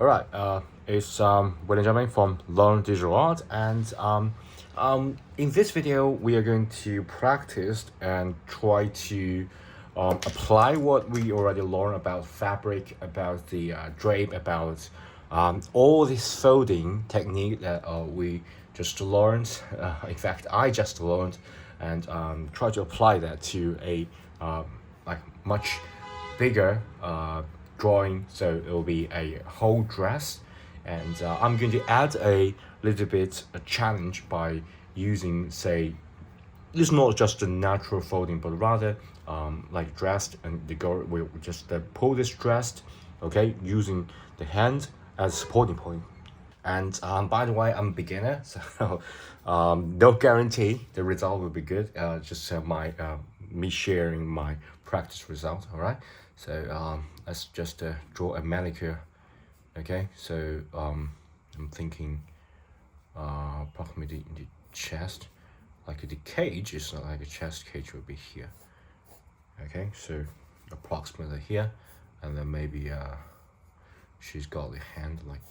All right, it's William Jiaming from Learn Digital Art, and in this video we are going to practice and try to apply what we already learned about fabric, about the drape, about all this folding technique that we just learned. In fact, I just learned, and try to apply that to a like much bigger drawing, so it will be a whole dress, and I'm going to add a little bit a challenge by using, say, it's not just a natural folding, but rather like dressed, and the girl will just pull this dress, okay, using the hand as supporting point. And by the way, I'm a beginner, so no guarantee the result will be good. Just my me sharing my practice result. All right. So let's just draw a manicure. Okay. So I'm thinking approximately the chest, like the cage is not like a chest cage will be here. Okay. So approximately here, and then maybe she's got the hand like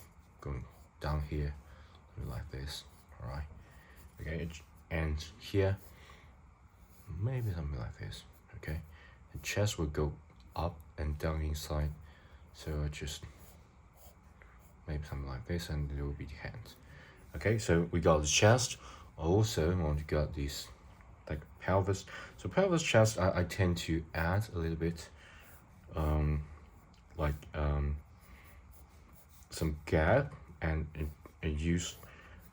going down here like this. All right. Okay, and here maybe something like this. Okay, the chest will go up and down inside, so I just maybe something like this, and there will be the hands. Okay, so we got the chest. Also I want to get this like pelvis. So pelvis, chest, I tend to add a little bit like some gap and use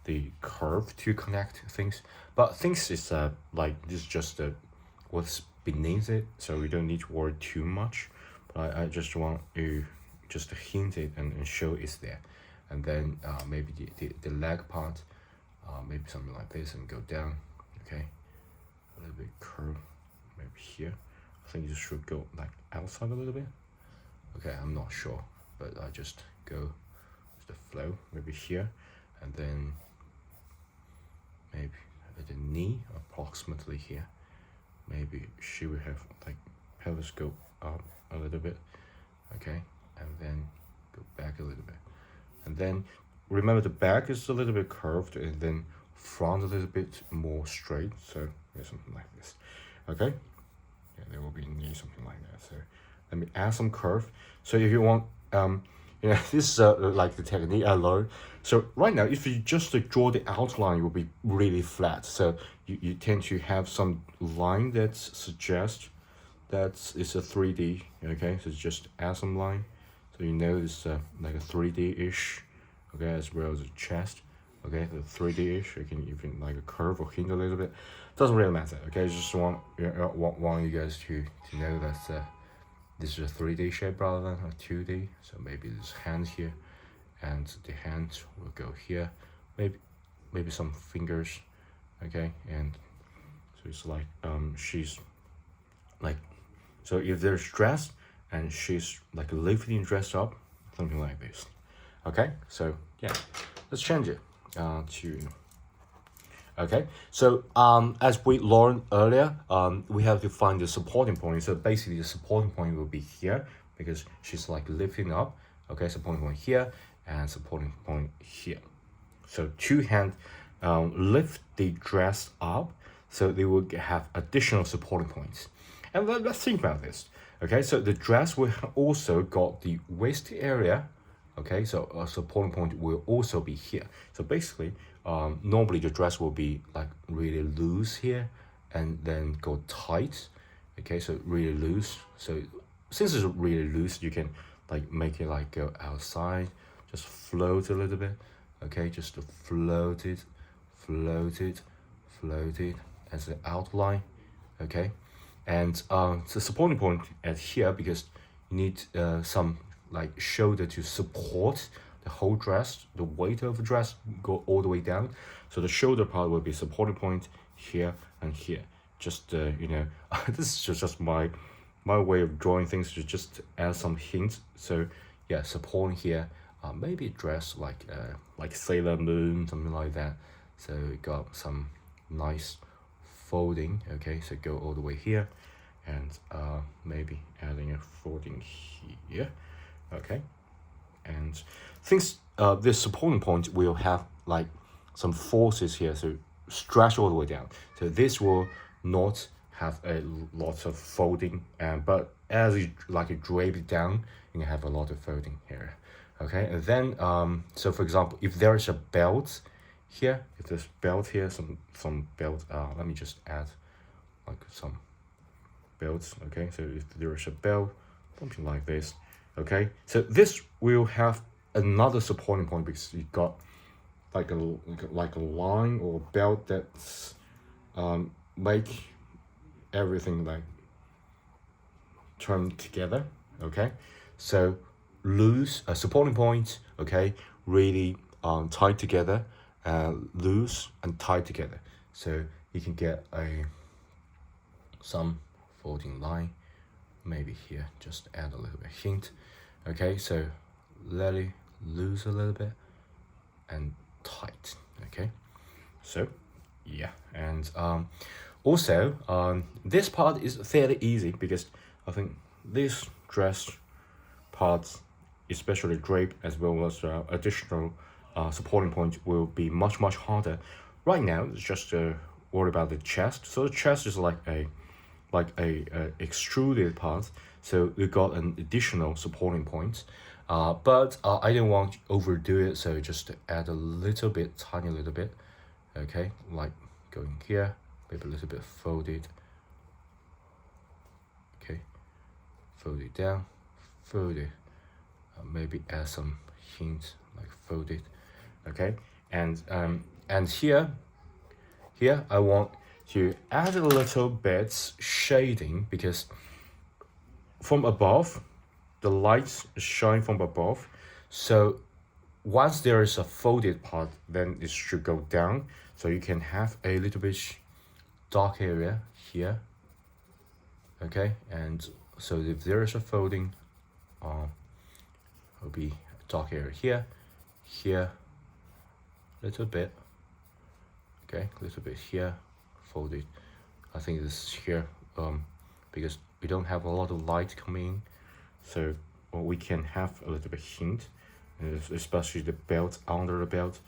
the curve to connect things, but things is like this is just what's beneath it, so we don't need to worry too much. But I just want to just hint it and show it's there, and then maybe the leg part, maybe something like this and go down. Okay, a little bit curve maybe here. I think you should go like outside a little bit. Okay, I'm not sure, but I just go the flow maybe here, and then maybe at the knee approximately here. Maybe she will have like pelvis go up a little bit, okay, and then go back a little bit, and then remember the back is a little bit curved, and then front a little bit more straight, so yeah, something like this. Okay, yeah, there will be knee something like that. So let me add some curve. So if you want this is like the technique I learned. So right now, if you just draw the outline, it will be really flat. So you tend to have some line that suggests that it's a 3D. Okay, so just add some line, so you know it's like a 3D-ish. Okay, as well as a chest. Okay, the 3D-ish. You can even like a curve or hint a little bit. Doesn't really matter. Okay, just want you guys to know that. This is a 3D shape rather than a 2D. So maybe there's hands here, and the hands will go here. Maybe some fingers, okay. And so it's like she's like, so if there's dress and she's like lifting dress up, something like this. Okay, so yeah, let's change it to. Okay, so as we learned earlier, we have to find the supporting point. So basically the supporting point will be here, because she's like lifting up. Okay, supporting point here and supporting point here. So two hands lift the dress up, so they will have additional supporting points. And let's think about this. Okay, so the dress will also got the waist area. Okay, so a supporting point will also be here. So basically, normally the dress will be like really loose here, and then go tight. Okay, so really loose. So since it's really loose, you can like make it like go outside, just float a little bit. Okay, just to float it as an outline. Okay, and the supporting point at here, because you need some like shoulder to support the whole dress. The weight of the dress go all the way down, so the shoulder part will be supporting point here and here. Just this is just my way of drawing things, to just add some hints. So yeah, supporting here, maybe dress like Sailor Moon, something like that. So it got some nice folding. Okay, so go all the way here, and maybe adding a folding here. Okay, and things, this supporting point will have like some forces here, so stretch all the way down. So this will not have a lot of folding, but as you drape it down, you can have a lot of folding here. Okay, and then so for example, if there is a belt here, if there's belt here, some belt, let me just add like some belts. Okay, so if there is a belt, something like this. Okay, so this will have another supporting point because you got like a line or belt that's make everything like turn together. Okay, so loose supporting points. Okay, really tied together, loose and tied together, so you can get some folding line maybe here. Just add a little bit hint. Okay, so let it loose a little bit and tight. Okay, so yeah, and also this part is fairly easy because I think this dress parts, especially drape as well as additional supporting point, will be much harder. Right now it's just worry about the chest. So the chest is like a extruded part, so we got an additional supporting point, but I didn't want to overdo it, so just add a little bit, tiny little bit. Okay, like going here, maybe a little bit folded. Okay, fold it down, fold it, maybe add some hint like folded. Okay, and here I want to add a little bit shading because from above, the light is shining from above. So once there is a folded part, then it should go down. So you can have a little bit dark area here. Okay, and so if there is a folding, will be a dark area here, little bit. Okay, a little bit here, folded. I think this is here, because we don't have a lot of light coming in, so we can have a little bit hint, especially the belt, under the belt.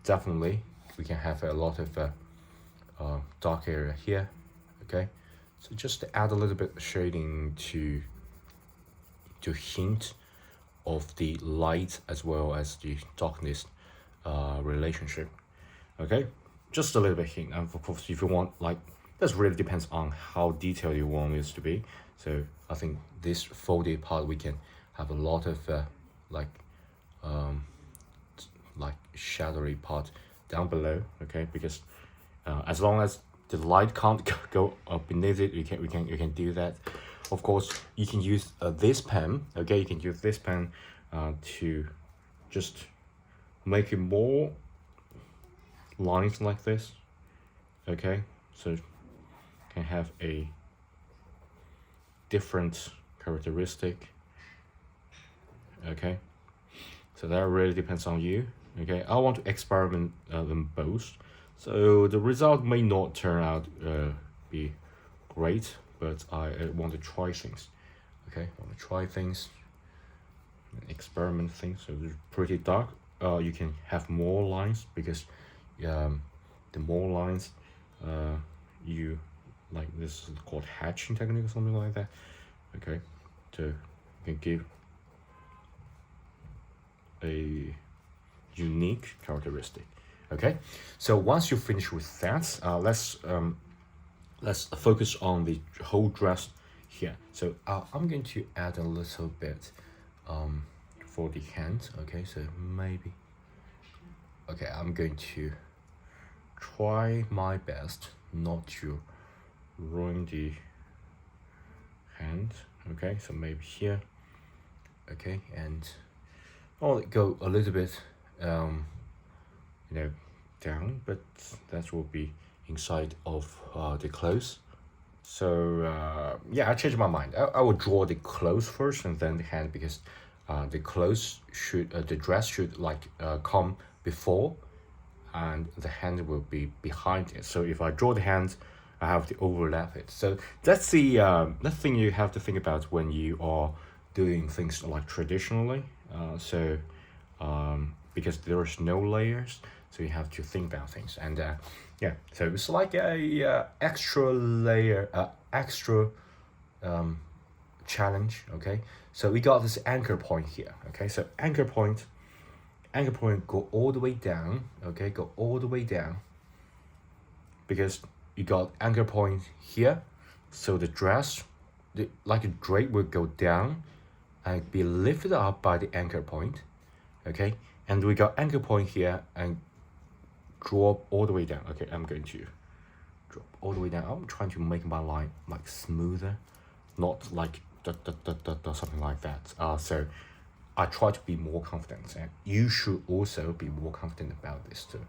Definitely we can have a lot of dark area here. Okay, so just to add a little bit of shading to hint of the light as well as the darkness relationship. Okay, just a little bit hint, and of course if you want, like, that really depends on how detailed you want this to be. So I think this folded part we can have a lot of like shadowy part down below. Okay, because as long as the light can't go up beneath it, you can do that. Of course you can use this pen. Okay, you can use this pen to just make it more lines like this. Okay, so can have a different characteristic. Okay, so that really depends on you. Okay, I want to experiment them both, so the result may not turn out be great, but I want to try things. Okay, I want to try things, experiment things. So it's pretty dark. You can have more lines because the more lines you like, this is called hatching technique or something like that. Okay, so you can give a unique characteristic. Okay, so once you finish with that, let's focus on the whole dress here. So I'm going to add a little bit for the hand. Okay, so maybe, okay, I'm going to try my best not to ruin the hand. Okay, so maybe here. Okay, and I'll go a little bit down, but that will be inside of the clothes. So yeah, I changed my mind. I will draw the clothes first and then the hand, because the clothes should the dress should like come before, and the hand will be behind it. So if I draw the hand, I have to overlap it. So that's the thing you have to think about when you are doing things like traditionally. So because there's no layers, so you have to think about things. And yeah, so it's like a extra layer, extra challenge. Okay, so we got this anchor point here. Okay, so anchor point go all the way down. Okay, go all the way down, because you got anchor point here, so the dress, like a drape, will go down and be lifted up by the anchor point. Okay, and we got anchor point here and drop all the way down. Okay, I'm going to drop all the way down. I'm trying to make my line like smoother, not like something like that. So I try to be more confident, and you should also be more confident about this too.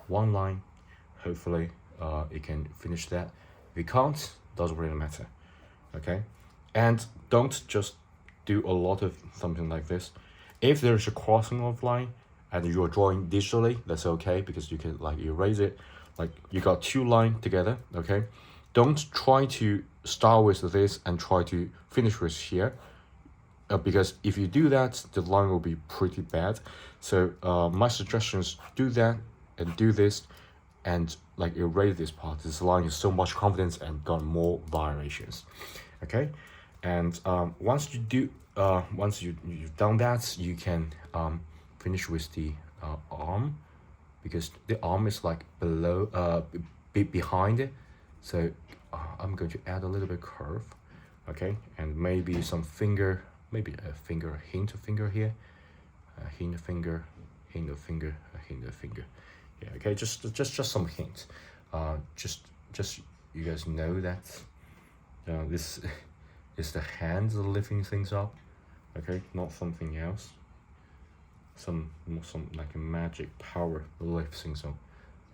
One line, hopefully you can finish that. If you can't, doesn't really matter. Okay, and don't just do a lot of something like this. If there's a crossing of line and you're drawing digitally, that's okay, because you can like erase it. Like you got two lines together. Okay, don't try to start with this and try to finish with here, because if you do that, the line will be pretty bad. So my suggestion is do that and do this, and like erase this part. This line is so much confidence and got more variations. Okay, and once you do, once you've done that, you can finish with the arm, because the arm is like below, behind it. So I'm going to add a little bit curve. Okay, and maybe some finger, maybe a finger, a hint of finger here, a hint of finger, hint of finger, a hint of finger. Yeah, okay, just some hint. Just you guys know that this is the hands lifting things up. Okay, not something else. Some like a magic power lift things up.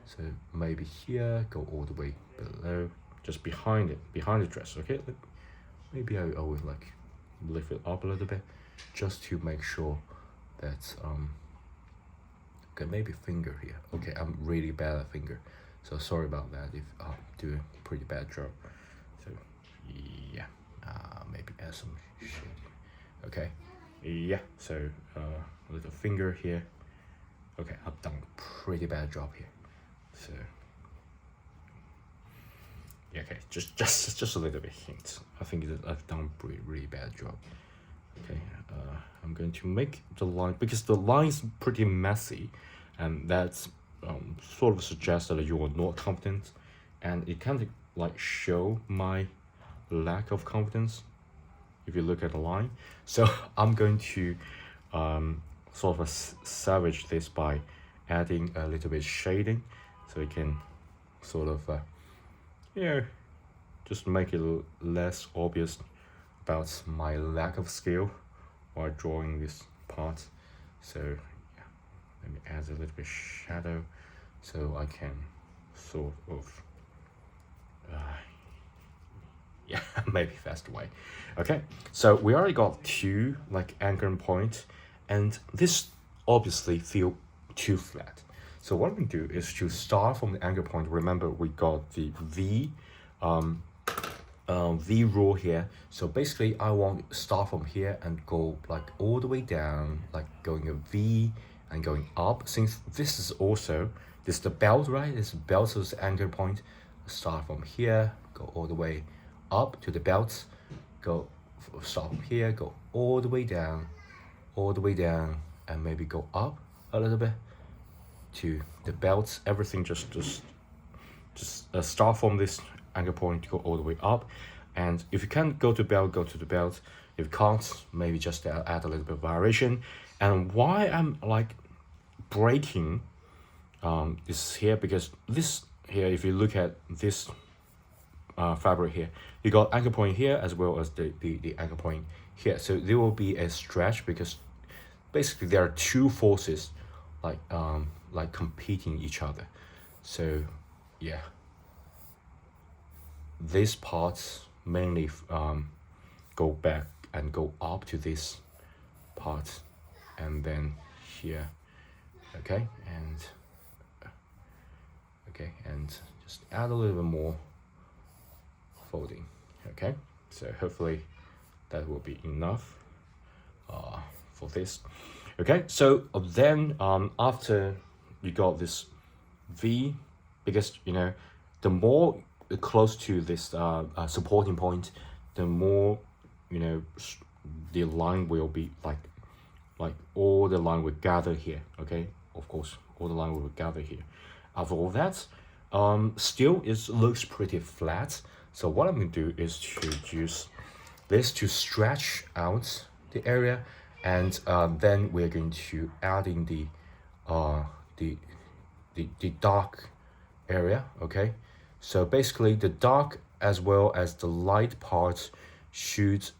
So maybe here, go all the way below, just behind it, behind the dress. Okay, maybe I will like lift it up a little bit, just to make sure that okay, maybe finger here. Okay, I'm really bad at finger, so sorry about that if I'm doing a pretty bad job. So yeah, maybe add some shade. Okay, yeah, so a little finger here. Okay, I've done a pretty bad job here. So yeah, okay, just a little bit hint. I think that I've done a really bad job. Okay, I'm going to make the line, because the line is pretty messy, and that's sort of suggests that you are not confident, and it kind of like show my lack of confidence if you look at the line. So I'm going to sort of savage this by adding a little bit shading, so it can sort of just make it less obvious about my lack of skill while drawing this part. So yeah, let me add a little bit shadow, so I can sort of yeah, maybe faster way. Okay, so we already got two like anchoring points, and this obviously feel too flat. So what we do is to start from the anchor point. Remember, we got the V V rule here. So basically I want to start from here and go like all the way down, like going a V and going up. Since this is also, this is the belt, right? This belt is the anchor point. Start from here, go all the way up to the belt, go start from here, go all the way down, and maybe go up a little bit to the belts. Everything just start from this anchor point, go all the way up. And if you can go to belt, go to the belt. If you can't, maybe just add a little bit of variation. And why I'm like breaking is here, because this here, if you look at this fabric here, you got anchor point here as well as the anchor point here. So there will be a stretch, because basically there are two forces like competing each other. So yeah, these parts mainly go back and go up to this part, and then here. Okay, and just add a little bit more folding. Okay, so hopefully that will be enough for this. Okay, so then after you got this V, because the more close to this supporting point, the more the line will be like all the line will gather here. Okay, of course, all the line will gather here. After all that, still it looks pretty flat. So what I'm going to do is to use this to stretch out the area, and then we're going to add in uh, the the dark area. Okay, so basically the dark as well as the light parts should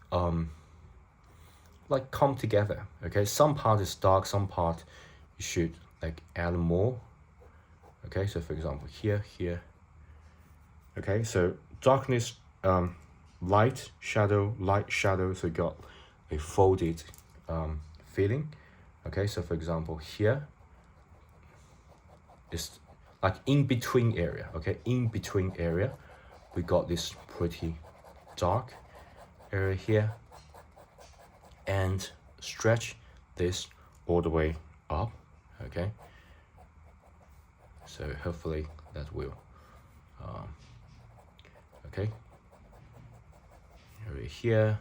like come together. Okay, some part is dark, some part you should like add more. Okay, so for example here. Okay, so darkness, light shadow, so you got a folded feeling. Okay, so for example here is like in between area. Okay, in between area we got this pretty dark area here, and stretch this all the way up. Okay, so hopefully that will okay, over here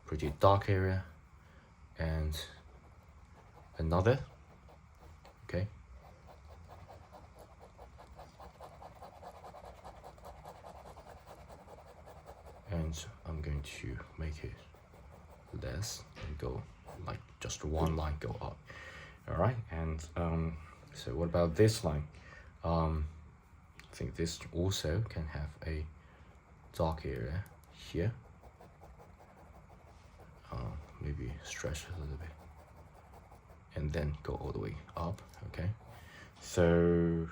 pretty dark area, and another. Okay, and I'm going to make it less and go like just one line go up. All right, and so what about this line? I think this also can have a dark area here. Maybe stretch a little bit and then go all the way up. Okay, so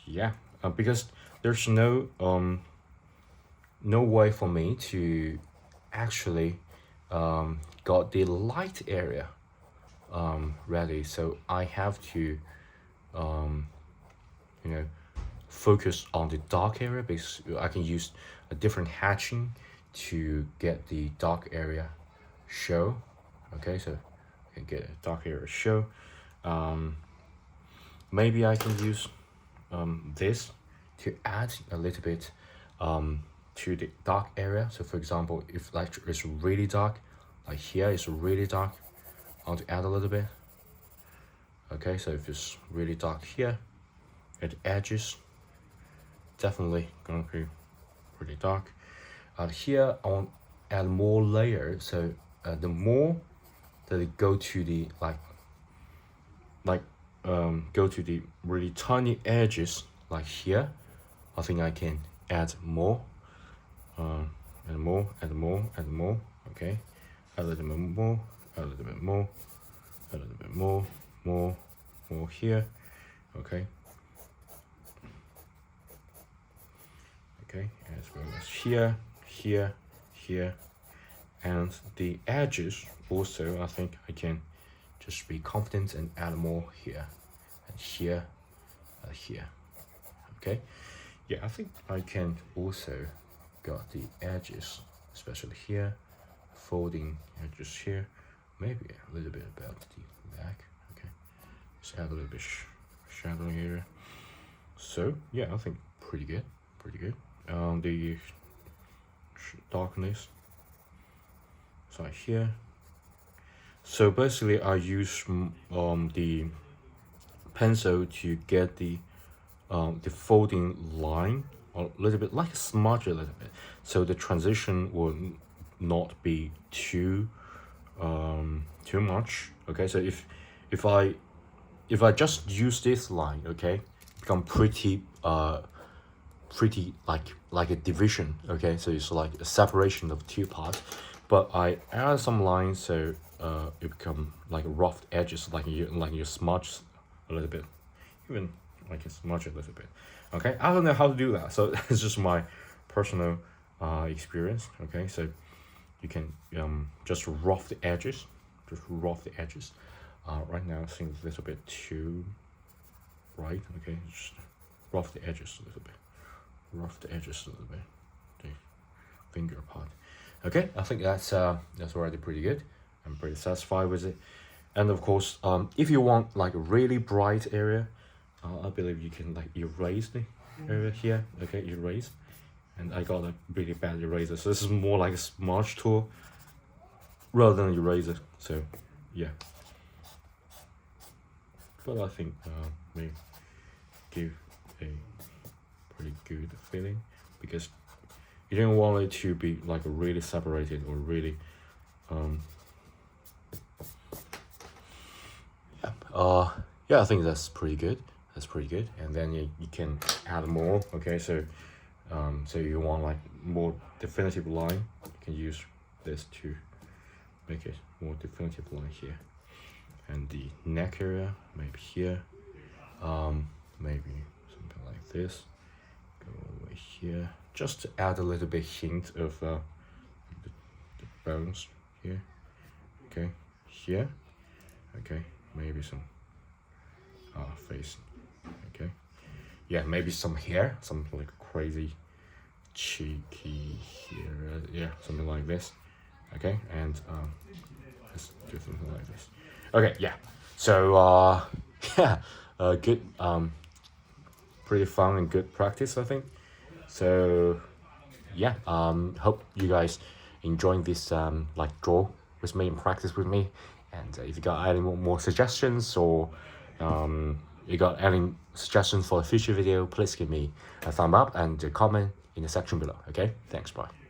yeah, because there's no way for me to actually got the light area ready, so I have to focus on the dark area, because I can use a different hatching to get the dark area show. Okay, so I can get a dark area show. Maybe I can use this to add a little bit to the dark area. So for example, if like it's really dark, like here it's really dark, I want to add a little bit. Okay, so if it's really dark here at the edges, definitely gonna be pretty dark. Here I want to add more layers, so the more that it go to the go to the really tiny edges, like here, I think I can add more, and more. Okay, a little bit more, a little bit more, a little bit more here. Okay, as well as here, and the edges also. I think I can just be confident and add more here and here. Okay, yeah, I think I can also got the edges, especially here, folding edges here, maybe a little bit about the back. Okay, just add a little bit shadow here. So yeah, I think pretty good. The darkness side here. So basically I use the pencil to get the folding line a little bit, like smudge a little bit, so the transition will not be too much. Okay, so if I just use this line, okay, become pretty like a division. Okay, so it's like a separation of two parts, but I add some lines, so it become like rough edges, like you smudge a little bit, even like you smudge a little bit. Okay, I don't know how to do that, so it's just my personal experience. Okay, so you can just rough the edges, right now it seems a little bit too right. Okay, just rough the edges a little bit, the finger part. Okay, I think that's already pretty good. I'm pretty satisfied with it. And of course, if you want like a really bright area, I believe you can like erase the area here. Okay, erase. And I got a really bad eraser, so this is more like a smudge tool rather than eraser. So yeah, but I think may give a pretty good feeling, because you don't want it to be like really separated or really yeah, I think that's pretty good. That's pretty good. And then you can add more. Okay, so so you want like more definitive line, you can use this to make it more definitive line here. And the neck area, maybe here, maybe something like this. Go over here, just to add a little bit hint of the bones here. Okay, here. Okay, maybe some face. Okay, yeah, maybe some hair, some like crazy cheeky here. Yeah, something like this. Okay, and let's do something like this. Okay, yeah. So yeah, good, pretty fun and good practice, I think. So yeah, hope you guys enjoying this like draw with me and practice with me. And if you got any more suggestions, or you got any suggestions for a future video, please give me a thumb up and a comment in the section below. Okay, thanks, bye.